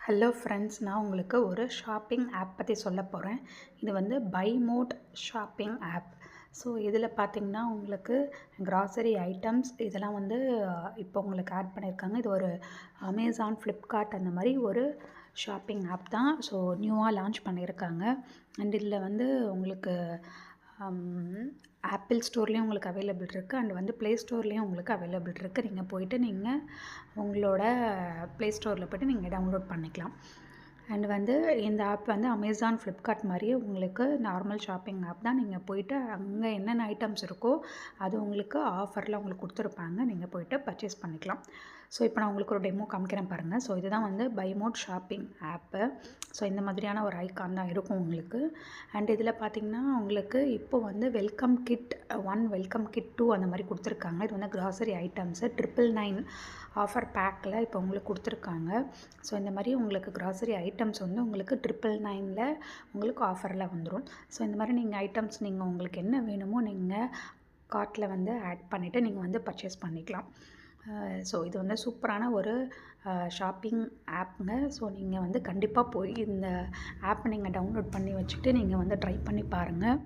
Hello friends, நான் உங்களுக்கு ஒரு ஷாப்பிங் ஆப் பற்றி சொல்ல போகிறேன். இது வந்து by mode shopping app. So இதில் பார்த்தீங்கன்னா உங்களுக்கு கிராசரி ஐட்டம்ஸ் இதெல்லாம் வந்து இப்போ உங்களுக்கு ஆட் பண்ணியிருக்காங்க. இது ஒரு அமேசான், ஃப்ளிப்கார்ட் அந்த மாதிரி ஒரு ஷாப்பிங் ஆப் தான். ஸோ நியூவாக லான்ச் பண்ணியிருக்காங்க. அண்ட் இதில் வந்து உங்களுக்கு ஆப்பிள் ஸ்டோர்லேயும் உங்களுக்கு அவைலபிள் இருக்குது. அண்ட் வந்து ப்ளே ஸ்டோர்லேயும் உங்களுக்கு அவைலபிள் இருக்குது. நீங்கள் போய்ட்டு நீங்கள் உங்களோட ப்ளே ஸ்டோரில் போய்ட்டு நீங்கள் டவுன்லோட் பண்ணிக்கலாம். அண்ட் வந்து இந்த ஆப் வந்து அமேசான், ஃப்ளிப்கார்ட் மாதிரியே உங்களுக்கு நார்மல் ஷாப்பிங் ஆப் தான். நீங்கள் போய்ட்டு அங்கே என்னென்ன ஐட்டம்ஸ் இருக்கோ அது உங்களுக்கு ஆஃபரில் உங்களுக்கு கொடுத்துருப்பாங்க. நீங்கள் போய்ட்டு பர்ச்சேஸ் பண்ணிக்கலாம். ஸோ இப்போ நான் உங்களுக்கு ஒரு டெமோ காமிக்கிறேன் பாருங்கள். ஸோ இதுதான் வந்து by mode shopping app. So இந்த மாதிரியான ஒரு ஐக்கான் தான் இருக்கும் உங்களுக்கு. அண்ட் இதில் பார்த்திங்கன்னா உங்களுக்கு இப்போ வந்து வெல்கம் கிட் 1, வெல்கம் கிட் 2 அந்த மாதிரி கொடுத்துருக்காங்க. இது வந்து கிராசரி ஐட்டம்ஸு 999 ஆஃபர் பேக்கில் இப்போ உங்களுக்கு கொடுத்துருக்காங்க. ஸோ இந்த மாதிரி உங்களுக்கு கிராசரி ஐட்டம்ஸ் வந்து உங்களுக்கு 999ல் உங்களுக்கு ஆஃபரில் வந்துடும். ஸோ இந்த மாதிரி நீங்கள் ஐட்டம்ஸ் நீங்கள் உங்களுக்கு என்ன வேணுமோ நீங்கள் கார்ட்டில் வந்து ஆட் பண்ணிவிட்டு நீங்கள் வந்து பர்ச்சேஸ் பண்ணிக்கலாம். ஸோ இது வந்து சூப்பரான ஒரு ஷாப்பிங் ஆப்புங்க. ஸோ நீங்கள் வந்து கண்டிப்பாக போய் இந்த ஆப்பை நீங்கள் டவுன்லோட் பண்ணி வச்சுக்கிட்டு நீங்கள் வந்து ட்ரை பண்ணி பாருங்கள்.